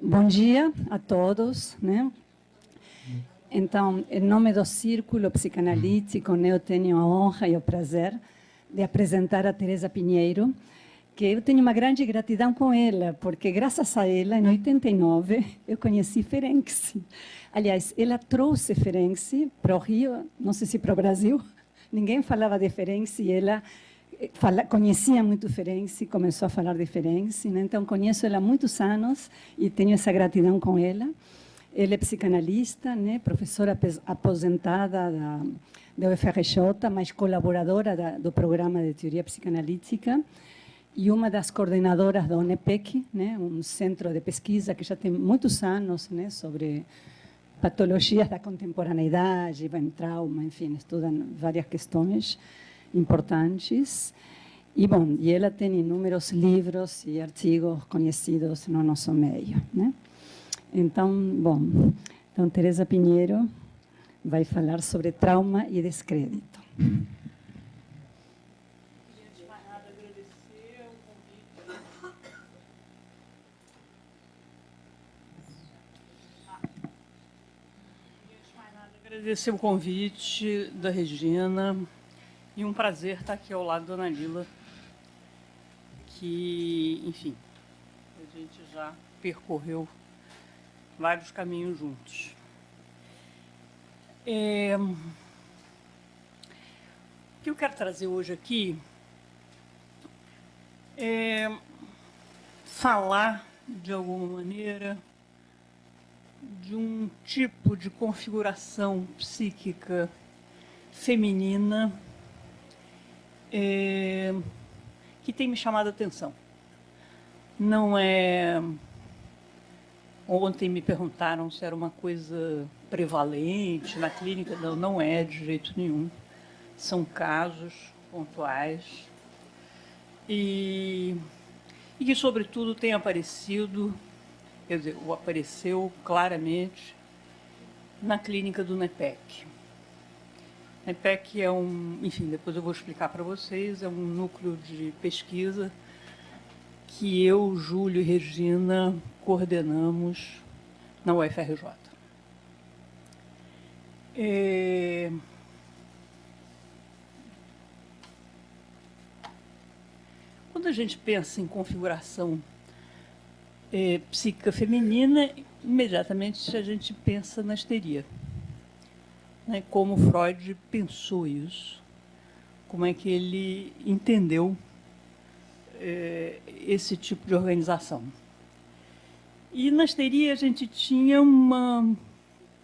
Bom dia a todos, né? Então, em nome do Círculo Psicanalítico, eu tenho a honra e o prazer de apresentar a Teresa Pinheiro, que eu tenho uma grande gratidão com ela, porque graças a ela, em 89, eu conheci Ferenczi. Aliás, ela trouxe Ferenczi para o Rio, não sei se para o Brasil, ninguém falava de Ferenczi, e ela conhecia muito Ferenczi, começou a falar de Ferenczi, né? Então conheço ela há muitos anos e tenho essa gratidão com ela. Ela é psicanalista, né? Professora aposentada da UFRJ, mas colaboradora do programa de teoria psicanalítica e uma das coordenadoras da UNEPEC, né? Um centro de pesquisa que já tem muitos anos, né? Sobre patologias da contemporaneidade, trauma, enfim, estudam várias questões importantes. E, bom, e ela tem inúmeros livros e artigos conhecidos no nosso meio, né? Então, bom, então Teresa Pinheiro vai falar sobre trauma e descrédito. Agradecer o convite da Regina e um prazer estar aqui ao lado da Ana Lila, que, enfim, a gente já percorreu vários caminhos juntos. O que eu quero trazer hoje aqui é falar, de alguma maneira, de um tipo de configuração psíquica feminina que tem me chamado a atenção. Não é... Ontem me perguntaram se era uma coisa prevalente na clínica. Não, não é de jeito nenhum. São casos pontuais e que, sobretudo, tem aparecido, quer dizer, apareceu claramente na clínica do NEPEC. NEPEC é enfim, depois eu vou explicar para vocês, é um núcleo de pesquisa que eu, Júlio e Regina coordenamos na UFRJ. Quando a gente pensa em configuração psíquica feminina, imediatamente a gente pensa na histeria. Né? Como Freud pensou isso, como é que ele entendeu esse tipo de organização. E na histeria a gente tinha um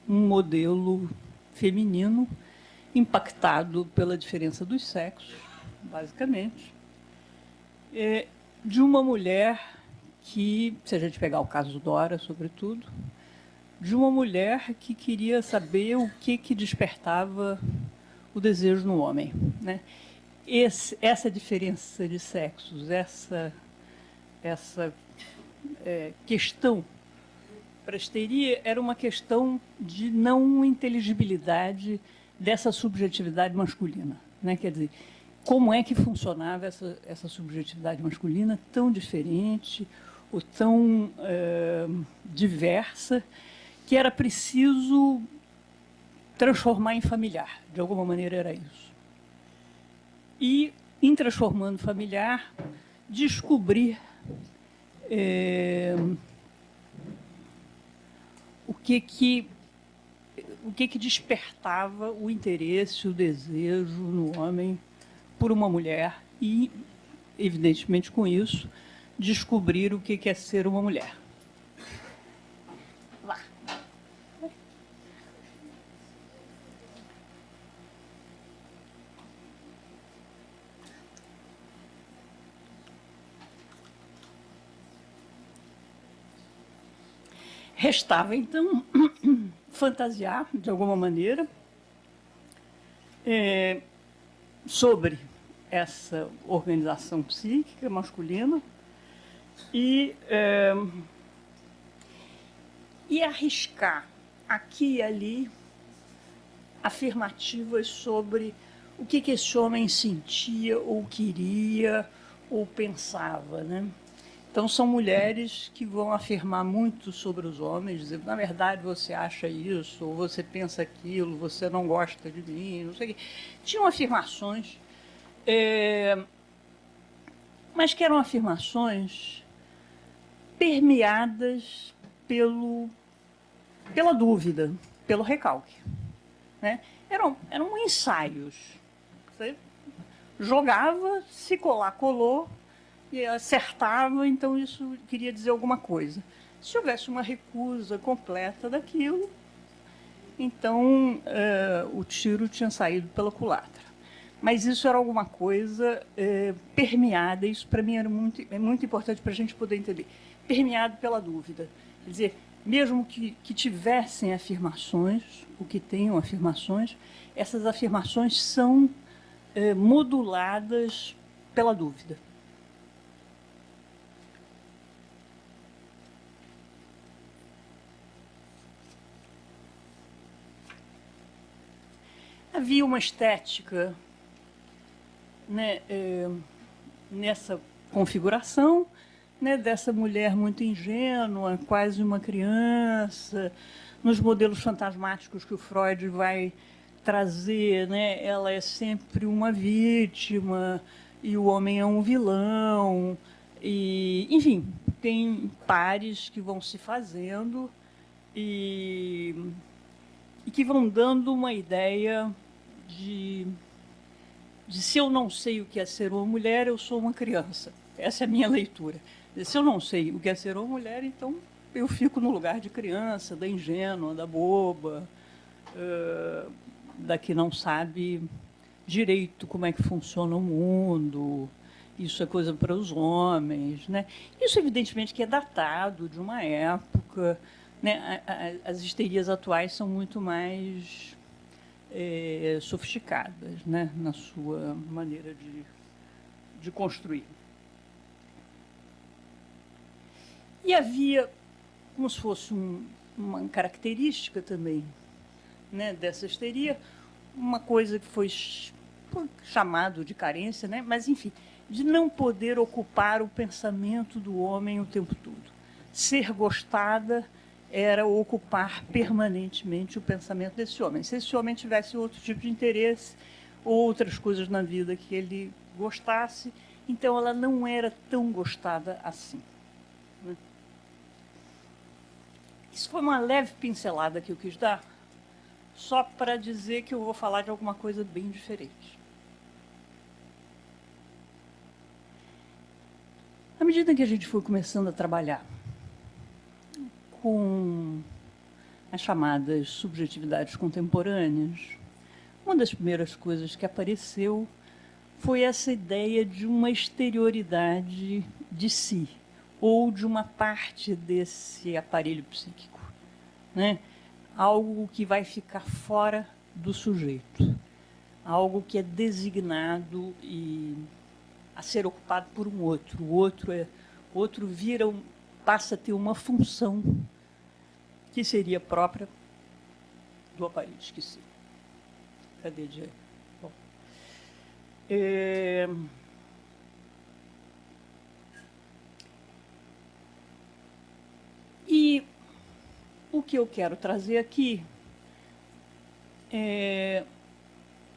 modelo feminino impactado pela diferença dos sexos, basicamente, de uma mulher que, se a gente pegar o caso Dora, sobretudo, de uma mulher que queria saber o que despertava o desejo no homem, né? Essa diferença de sexos, essa questão para a histeria era uma questão de não inteligibilidade dessa subjetividade masculina, né? Quer dizer, como é que funcionava essa subjetividade masculina tão diferente ou tão diversa, que era preciso transformar em familiar. De alguma maneira era isso. E, em transformando familiar, descobrir o que despertava o interesse, o desejo no homem por uma mulher e, evidentemente, com isso, descobrir o que é ser uma mulher. Lá. Restava, então, fantasiar, de alguma maneira, sobre essa organização psíquica masculina e arriscar aqui e ali afirmativas sobre o que esse homem sentia ou queria ou pensava, né? Então, são mulheres que vão afirmar muito sobre os homens, dizendo, na verdade, você acha isso, ou você pensa aquilo, você não gosta de mim, não sei o quê. Tinham afirmações, mas que eram afirmações permeadas pela dúvida, pelo recalque. Né? Eram ensaios. Você jogava, se colar, colou, e acertava, então isso queria dizer alguma coisa. Se houvesse uma recusa completa daquilo, então o tiro tinha saído pela culatra. Mas isso era alguma coisa permeada, isso para mim é muito importante para a gente poder entender, permeado pela dúvida. Quer dizer, mesmo que tivessem afirmações, o que tenham afirmações, essas afirmações são moduladas pela dúvida. Havia uma estética, né, nessa configuração, né, dessa mulher muito ingênua, quase uma criança, nos modelos fantasmáticos que o Freud vai trazer, né, ela é sempre uma vítima e o homem é um vilão, e, enfim, tem pares que vão se fazendo e que vão dando uma ideia de se eu não sei o que é ser uma mulher, eu sou uma criança. Essa é a minha leitura. Se eu não sei o que é ser uma mulher, então eu fico no lugar de criança, da ingênua, da boba, da que não sabe direito como é que funciona o mundo. Isso é coisa para os homens, né? Isso, evidentemente, que é datado de uma época, né? As histerias atuais são muito mais sofisticadas, né? Na sua maneira de construir. E havia, como se fosse uma característica também, né, dessa histeria, uma coisa que foi chamado de carência, né? Mas, enfim, de não poder ocupar o pensamento do homem o tempo todo. Ser gostada era ocupar permanentemente o pensamento desse homem. Se esse homem tivesse outro tipo de interesse, outras coisas na vida que ele gostasse, então ela não era tão gostada assim. Né? Isso foi uma leve pincelada que eu quis dar, só para dizer que eu vou falar de alguma coisa bem diferente. À medida que a gente foi começando a trabalhar com as chamadas subjetividades contemporâneas, uma das primeiras coisas que apareceu foi essa ideia de uma exterioridade de si, ou de uma parte desse aparelho psíquico, né? Algo que vai ficar fora do sujeito, algo que é designado a ser ocupado por um outro. O outro passa a ter uma função que seria própria do aparelho. Esqueci. Cadê, Diego? Bom. E o que eu quero trazer aqui é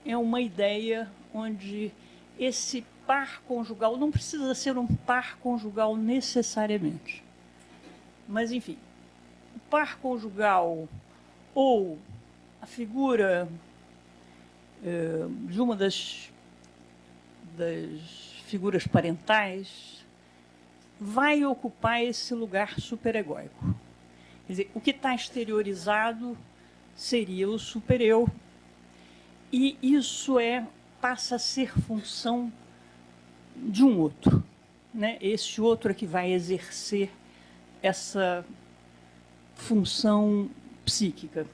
uma ideia onde esse par conjugal não precisa ser um par conjugal necessariamente. Mas, enfim, o par conjugal ou a figura de uma das figuras parentais vai ocupar esse lugar superegóico. Quer dizer, o que está exteriorizado seria o supereu, e isso passa a ser função de um outro, né? Esse outro é que vai exercer essa função psíquica.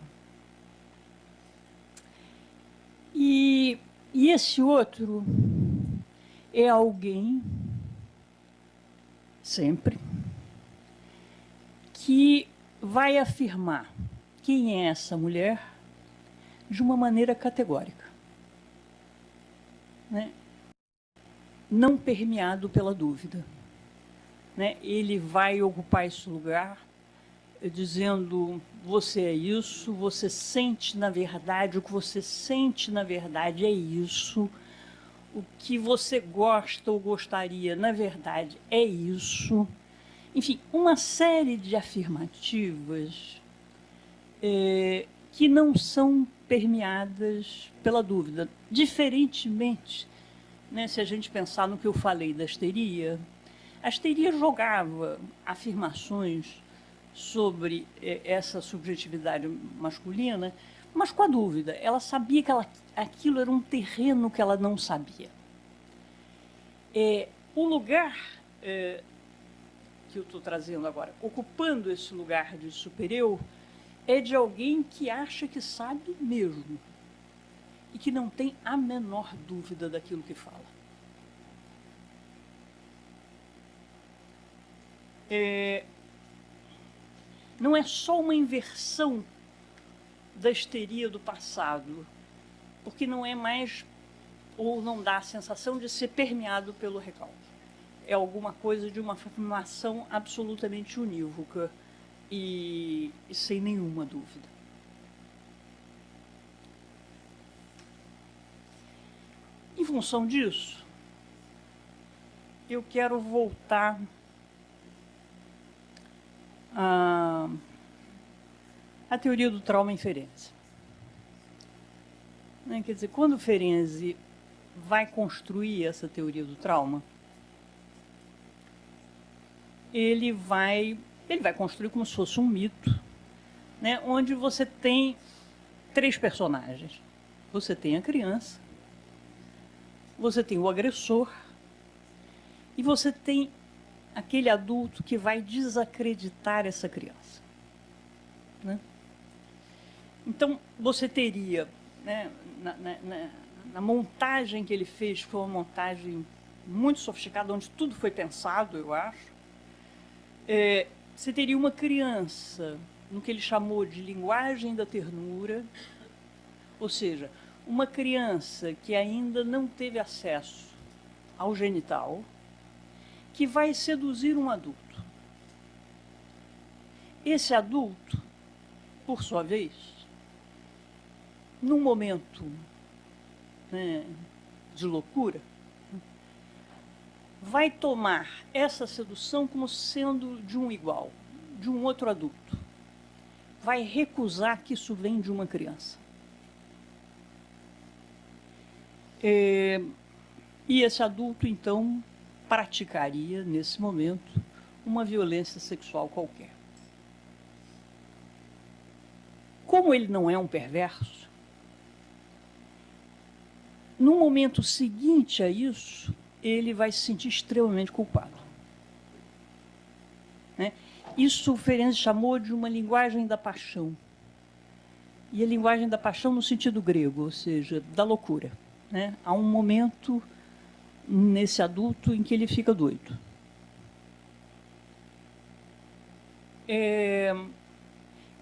E esse outro é alguém, sempre, que vai afirmar quem é essa mulher de uma maneira categórica, né? Não permeado pela dúvida. né, ele vai ocupar esse lugar dizendo: você é isso, você sente na verdade, o que você sente na verdade é isso, o que você gosta ou gostaria na verdade é isso. Enfim, uma série de afirmativas que não são permeadas pela dúvida. Diferentemente, né, se a gente pensar no que eu falei da histeria, a histeria jogava afirmações sobre essa subjetividade masculina, mas com a dúvida. Ela sabia que aquilo era um terreno que ela não sabia. O lugar que eu estou trazendo agora, ocupando esse lugar de super-eu, é de alguém que acha que sabe mesmo e que não tem a menor dúvida daquilo que fala. Não é só uma inversão da histeria do passado, porque não é mais, ou não dá a sensação de ser permeado pelo recalque. É alguma coisa de uma afirmação absolutamente unívoca e sem nenhuma dúvida. Em função disso, eu quero voltar à teoria do trauma em Ferenczi. Quer dizer, quando Ferenczi vai construir essa teoria do trauma, ele vai construir como se fosse um mito, né, onde você tem três personagens. Você tem a criança, você tem o agressor e você tem aquele adulto que vai desacreditar essa criança, né? Então, você teria, né, na montagem que ele fez, que foi uma montagem muito sofisticada, onde tudo foi pensado, eu acho, você teria uma criança no que ele chamou de linguagem da ternura, ou seja, uma criança que ainda não teve acesso ao genital, que vai seduzir um adulto. Esse adulto, por sua vez, num momento, né, de loucura, vai tomar essa sedução como sendo de um igual, de um outro adulto. Vai recusar que isso vem de uma criança. E esse adulto, então, praticaria, nesse momento, uma violência sexual qualquer. Como ele não é um perverso, no momento seguinte a isso, ele vai se sentir extremamente culpado, né? Isso o Ferenczi chamou de uma linguagem da paixão. E a linguagem da paixão no sentido grego, ou seja, da loucura, né? Há um momento nesse adulto em que ele fica doido.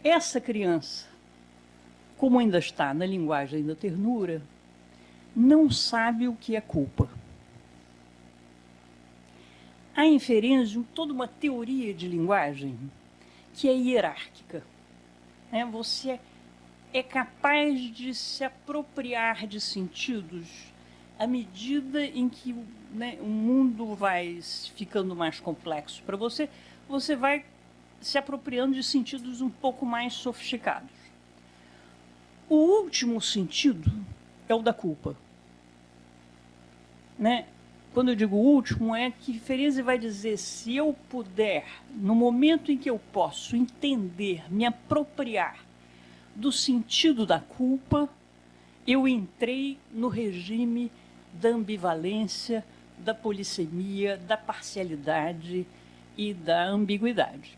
Essa criança, como ainda está na linguagem da ternura, não sabe o que é culpa. Há em Ferenczi toda uma teoria de linguagem que é hierárquica. Você é capaz de se apropriar de sentidos à medida em que, né, o mundo vai ficando mais complexo para você, você vai se apropriando de sentidos um pouco mais sofisticados. O último sentido é o da culpa, né? Quando eu digo último, é que Ferenczi vai dizer: se eu puder, no momento em que eu posso entender, me apropriar do sentido da culpa, eu entrei no regime da ambivalência, da polissemia, da parcialidade e da ambiguidade.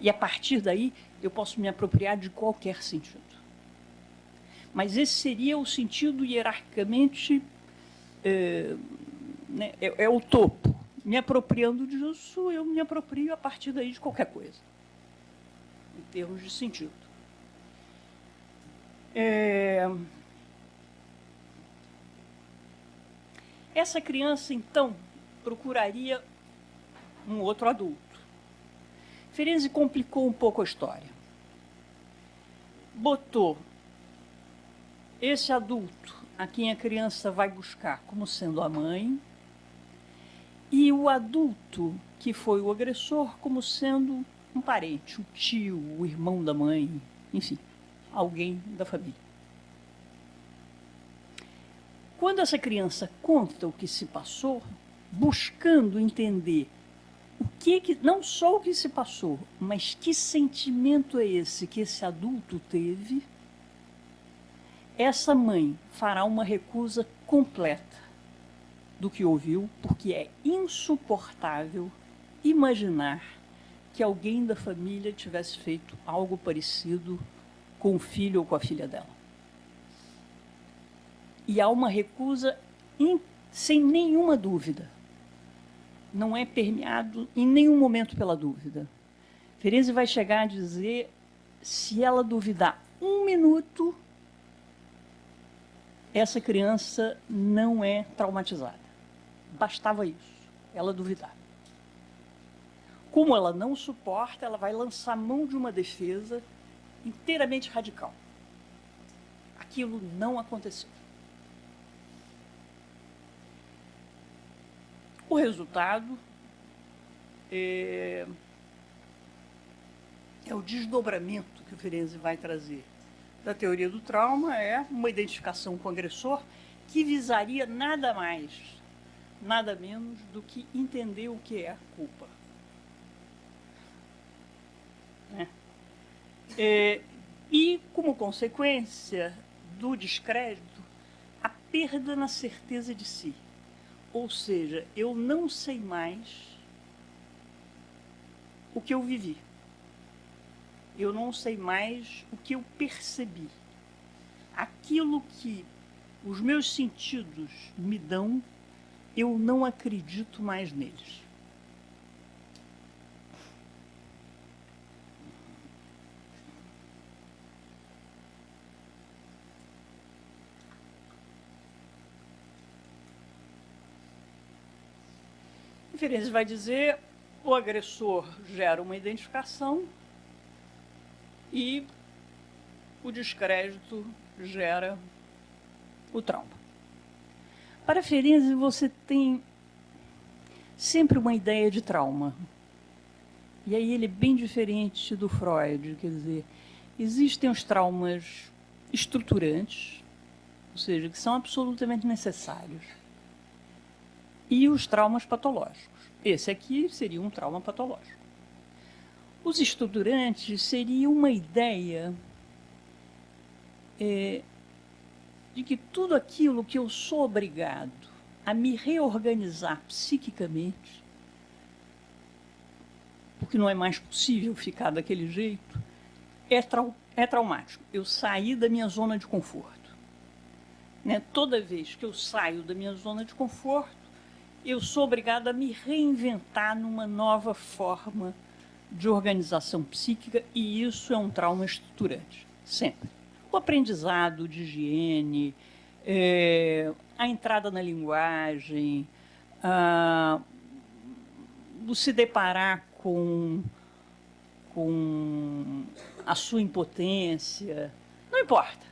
E, a partir daí, eu posso me apropriar de qualquer sentido. Mas esse seria o sentido hierarquicamente, né, é o topo. Me apropriando disso, eu me aproprio a partir daí de qualquer coisa, em termos de sentido. Essa criança, então, procuraria um outro adulto. Ferenczi complicou um pouco a história. Botou esse adulto a quem a criança vai buscar como sendo a mãe e o adulto que foi o agressor como sendo um parente, o tio, o irmão da mãe, enfim, alguém da família. Quando essa criança conta o que se passou, buscando entender não só o que se passou, mas que sentimento é esse que esse adulto teve, essa mãe fará uma recusa completa do que ouviu, porque é insuportável imaginar que alguém da família tivesse feito algo parecido com o filho ou com a filha dela. E há uma recusa sem nenhuma dúvida. Não é permeado em nenhum momento pela dúvida. Ferenczi vai chegar a dizer, se ela duvidar um minuto, essa criança não é traumatizada. Bastava isso, ela duvidar. Como ela não suporta, ela vai lançar mão de uma defesa inteiramente radical. Aquilo não aconteceu. O resultado é o desdobramento que o Ferenczi vai trazer da teoria do trauma, é uma identificação com o agressor que visaria nada mais, nada menos do que entender o que é a culpa. E, como consequência do descrédito, a perda na certeza de si. Ou seja, eu não sei mais o que eu vivi. Eu não sei mais o que eu percebi. Aquilo que os meus sentidos me dão, eu não acredito mais neles. Ferenczi vai dizer, o agressor gera uma identificação e o descrédito gera o trauma. Para Ferenczi, você tem sempre uma ideia de trauma. E aí ele é bem diferente do Freud, quer dizer, existem os traumas estruturantes, ou seja, que são absolutamente necessários, e os traumas patológicos. Esse aqui seria um trauma patológico. Os estruturantes seriam uma ideia de que tudo aquilo que eu sou obrigado a me reorganizar psiquicamente, porque não é mais possível ficar daquele jeito, é traumático. Eu saí da minha zona de conforto. Né? Toda vez que eu saio da minha zona de conforto, eu sou obrigada a me reinventar numa nova forma de organização psíquica, e isso é um trauma estruturante, sempre. O aprendizado de higiene, a entrada na linguagem, o se deparar com a sua impotência, não importa.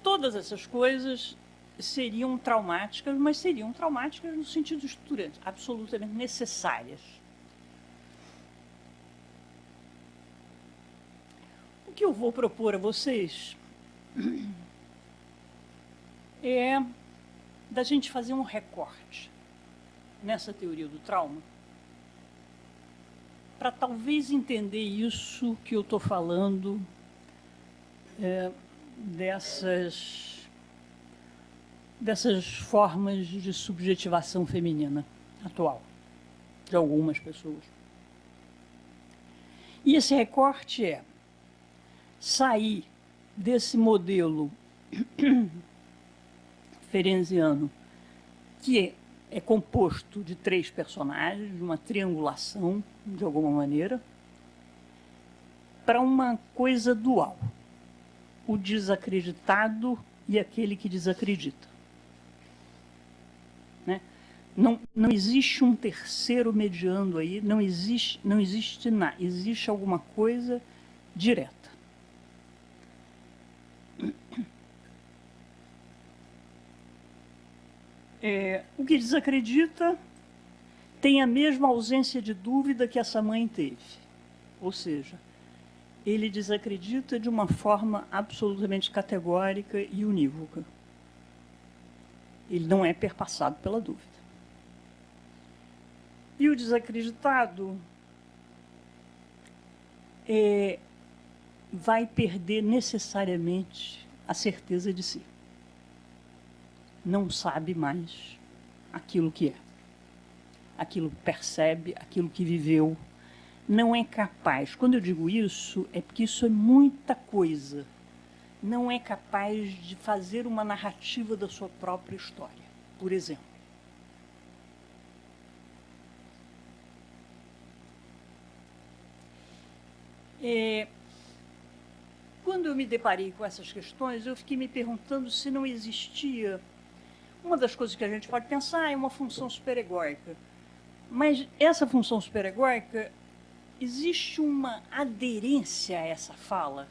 Todas essas coisas seriam traumáticas, mas seriam traumáticas no sentido estruturante, absolutamente necessárias. O que eu vou propor a vocês é da gente fazer um recorte nessa teoria do trauma, para talvez entender isso que eu estou falando, dessas formas de subjetivação feminina atual, de algumas pessoas. E esse recorte é sair desse modelo ferenciano, que é composto de 3 personagens, de uma triangulação, de alguma maneira, para uma coisa dual: o desacreditado e aquele que desacredita. Né? Não existe um terceiro mediando aí, não existe nada, existe alguma coisa direta. O que desacredita tem a mesma ausência de dúvida que essa mãe teve. Ou seja, ele desacredita de uma forma absolutamente categórica e unívoca. Ele não é perpassado pela dúvida. E o desacreditado vai perder necessariamente a certeza de si. Não sabe mais aquilo que é. Aquilo que percebe, aquilo que viveu. Não é capaz. Quando eu digo isso, é porque isso é muita coisa. Não é capaz de fazer uma narrativa da sua própria história, por exemplo. Quando eu me deparei com essas questões, eu fiquei me perguntando se não existia... Uma das coisas que a gente pode pensar é uma função superegóica. Mas essa função superegóica, existe uma aderência a essa fala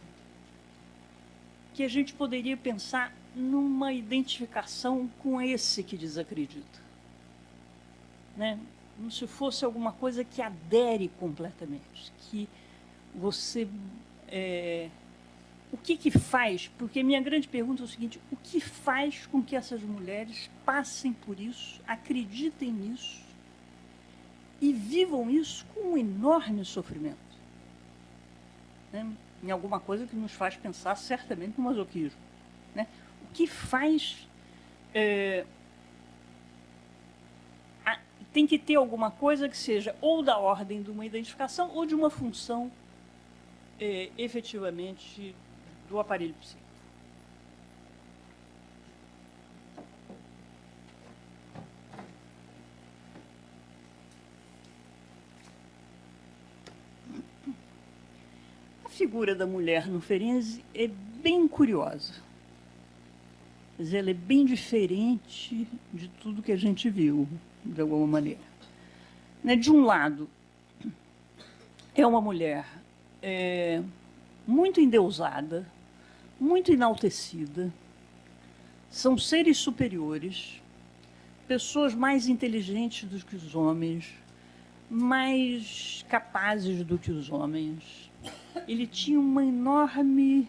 que a gente poderia pensar numa identificação com esse que desacredita. Né? Como se fosse alguma coisa que adere completamente, que você... o que faz? Porque minha grande pergunta é o seguinte: o que faz com que essas mulheres passem por isso, acreditem nisso e vivam isso com um enorme sofrimento? Né? Em alguma coisa que nos faz pensar certamente no masoquismo. Né? O que faz... tem que ter alguma coisa que seja ou da ordem de uma identificação ou de uma função efetivamente do aparelho psíquico. A figura da mulher no Ferenczi é bem curiosa. Mas ela é bem diferente de tudo que a gente viu, de alguma maneira. Né? De um lado, é uma mulher muito endeusada, muito enaltecida, são seres superiores, pessoas mais inteligentes do que os homens, mais capazes do que os homens. Ele tinha uma enorme...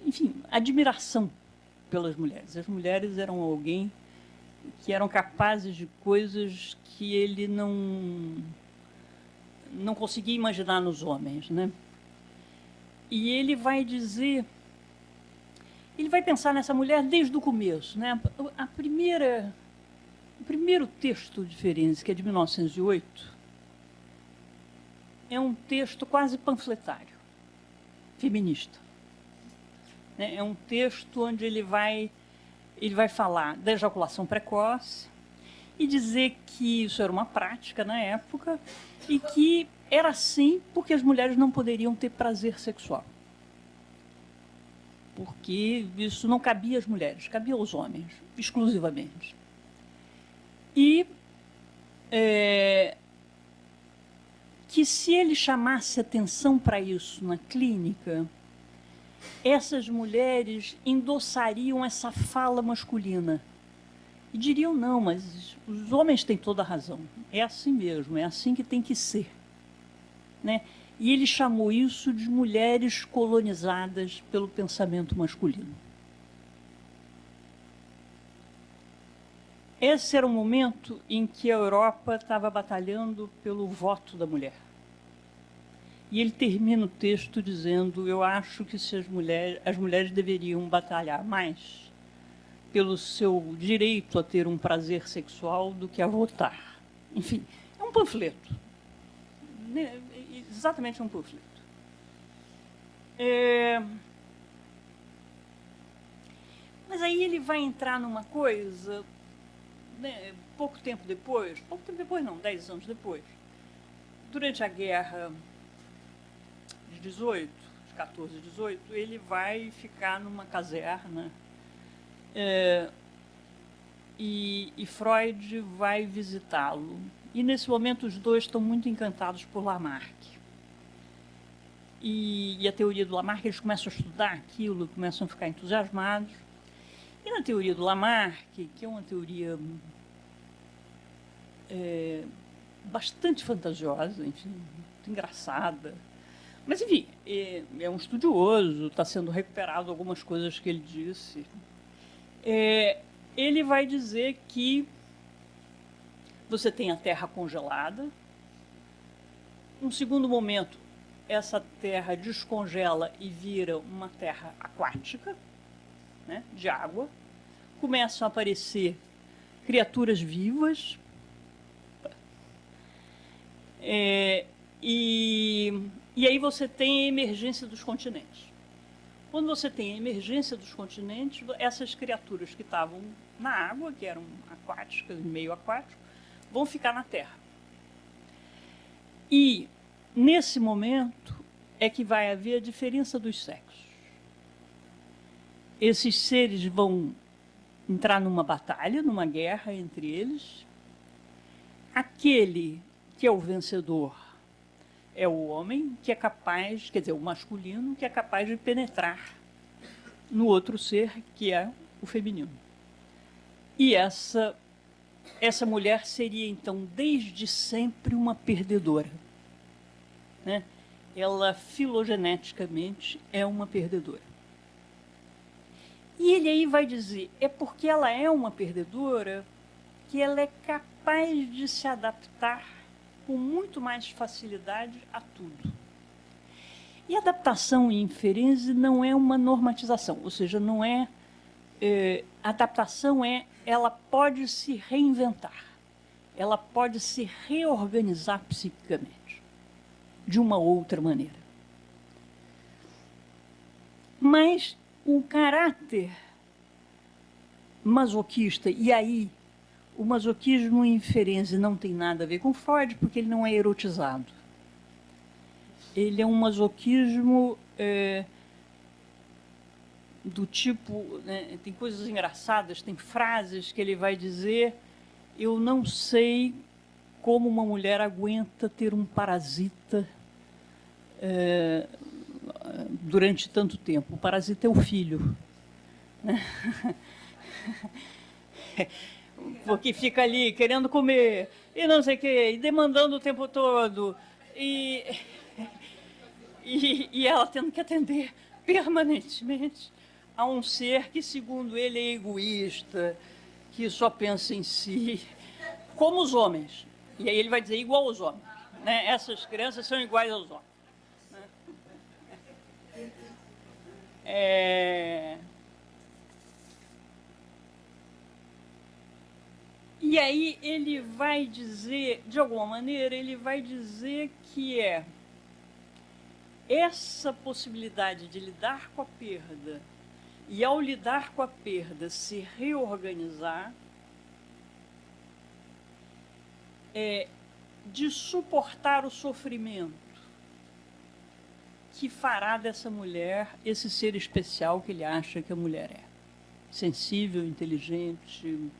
enfim, admiração pelas mulheres. As mulheres eram alguém que eram capazes de coisas que ele não conseguia imaginar nos homens, né? E ele vai dizer... Ele vai pensar nessa mulher desde o começo, né? O primeiro texto de Ferenczi, que é de 1908, é um texto quase panfletário, feminista. É um texto onde ele vai falar da ejaculação precoce e dizer que isso era uma prática na época e que era assim porque as mulheres não poderiam ter prazer sexual. Porque isso não cabia às mulheres, cabia aos homens, exclusivamente. E que se ele chamasse atenção para isso na clínica, essas mulheres endossariam essa fala masculina. E diriam, não, mas os homens têm toda a razão. É assim mesmo, é assim que tem que ser. Né? E ele chamou isso de mulheres colonizadas pelo pensamento masculino. Esse era o momento em que a Europa estava batalhando pelo voto da mulher. E ele termina o texto dizendo, eu acho que se as mulheres deveriam batalhar mais pelo seu direito a ter um prazer sexual do que a votar. Enfim, é um panfleto. Exatamente um panfleto. Mas aí ele vai entrar numa coisa, né, pouco tempo depois não, 10 anos depois, durante a guerra de 18, 14, 18, ele vai ficar numa caserna e Freud vai visitá-lo. E, nesse momento, os dois estão muito encantados por Lamarck. E a teoria do Lamarck, eles começam a estudar aquilo, começam a ficar entusiasmados. E na teoria do Lamarck, que é uma teoria bastante fantasiosa, enfim, muito engraçada, mas, enfim, é um estudioso, está sendo recuperado algumas coisas que ele disse. Ele vai dizer que você tem a Terra congelada. Num segundo momento, essa Terra descongela e vira uma Terra aquática, né, de água. Começam a aparecer criaturas vivas. E aí você tem a emergência dos continentes. Quando você tem a emergência dos continentes, essas criaturas que estavam na água, que eram aquáticas, meio aquático, vão ficar na Terra. E, nesse momento, é que vai haver a diferença dos sexos. Esses seres vão entrar numa batalha, numa guerra entre eles. Aquele que é o vencedor é o homem, que é capaz, quer dizer, o masculino, que é capaz de penetrar no outro ser, que é o feminino. E essa mulher seria, então, desde sempre uma perdedora, né? Ela, filogeneticamente, é uma perdedora. E ele aí vai dizer, é porque ela é uma perdedora que ela é capaz de se adaptar com muito mais facilidade a tudo. E adaptação em Ferenczi não é uma normatização, ou seja, não é... adaptação ela pode se reinventar, ela pode se reorganizar psiquicamente, de uma outra maneira. Mas o caráter masoquista, e aí o masoquismo em Ferenczi não tem nada a ver com Freud, porque ele não é erotizado. Ele é um masoquismo do tipo... né, tem coisas engraçadas, tem frases que ele vai dizer: eu não sei como uma mulher aguenta ter um parasita durante tanto tempo. O parasita é o filho, né? Porque fica ali querendo comer, e não sei o quê, e demandando o tempo todo, e ela tendo que atender permanentemente a um ser que, segundo ele, é egoísta, que só pensa em si, como os homens. E aí ele vai dizer, igual aos homens, né? Essas crianças são iguais aos homens, né? E aí ele vai dizer, de alguma maneira, ele vai dizer que essa possibilidade de lidar com a perda e, ao lidar com a perda, se reorganizar, de suportar o sofrimento, que fará dessa mulher esse ser especial que ele acha que a mulher é. Sensível, inteligente,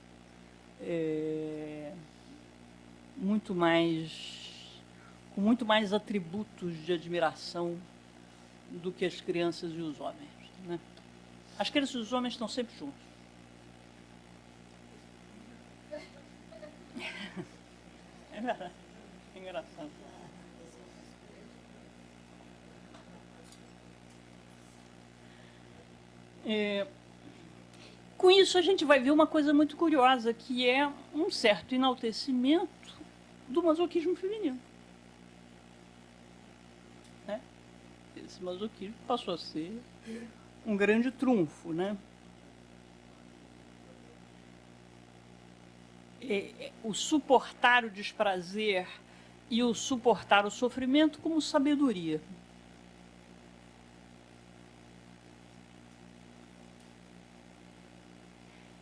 com muito mais atributos de admiração do que as crianças e os homens, né? As crianças e os homens estão sempre juntos. É verdade, é engraçado. Com isso, a gente vai ver uma coisa muito curiosa, que é um certo enaltecimento do masoquismo feminino, né? Esse masoquismo passou a ser um grande trunfo, né? O suportar o desprazer e o suportar o sofrimento como sabedoria.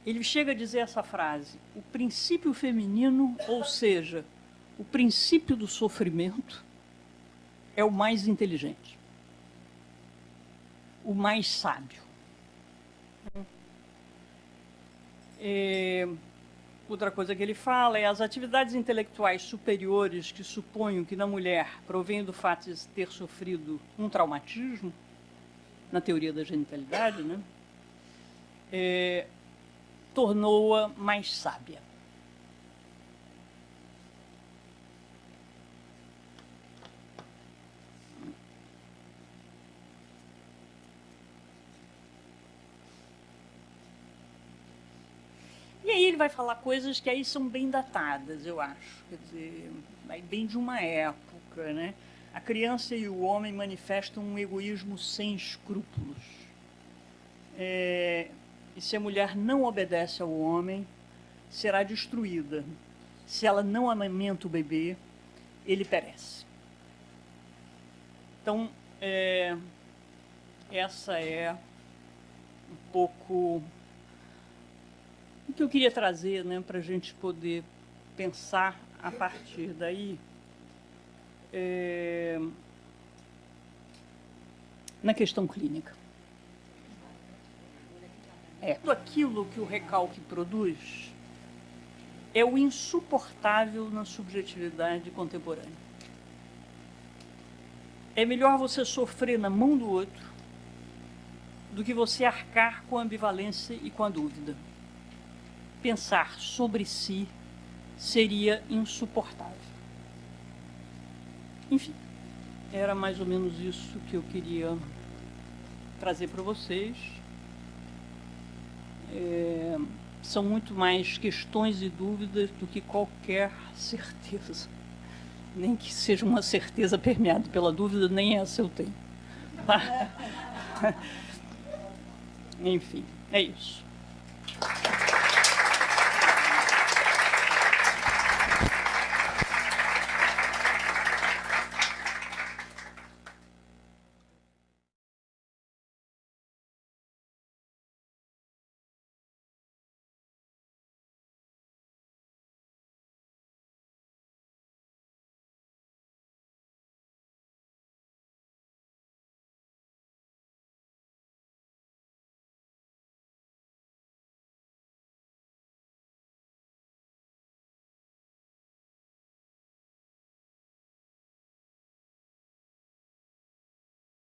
Ele chega a dizer essa frase: o princípio feminino, ou seja, o princípio do sofrimento, é o mais inteligente. o mais sábio. Outra coisa que ele fala é as atividades intelectuais superiores que suponham que na mulher provém do fato de ter sofrido um traumatismo, na teoria da genitalidade, né, tornou-a mais sábia. E aí ele vai falar coisas que aí são bem datadas, eu acho. Quer dizer, bem de uma época, né? A criança e o homem manifestam um egoísmo sem escrúpulos. E se a mulher não obedece ao homem, será destruída. Se ela não amamenta o bebê, ele perece. Então, essa é um pouco o que eu queria trazer, né, para a gente poder pensar a partir daí na questão clínica. Tudo aquilo que o recalque produz é o insuportável na subjetividade contemporânea. É melhor você sofrer na mão do outro do que você arcar com a ambivalência e com a dúvida. Pensar sobre si seria insuportável. Enfim, era mais ou menos isso que eu queria trazer para vocês. São muito mais questões e dúvidas do que qualquer certeza. Nem que seja uma certeza permeada pela dúvida, nem essa eu tenho. Enfim, é isso.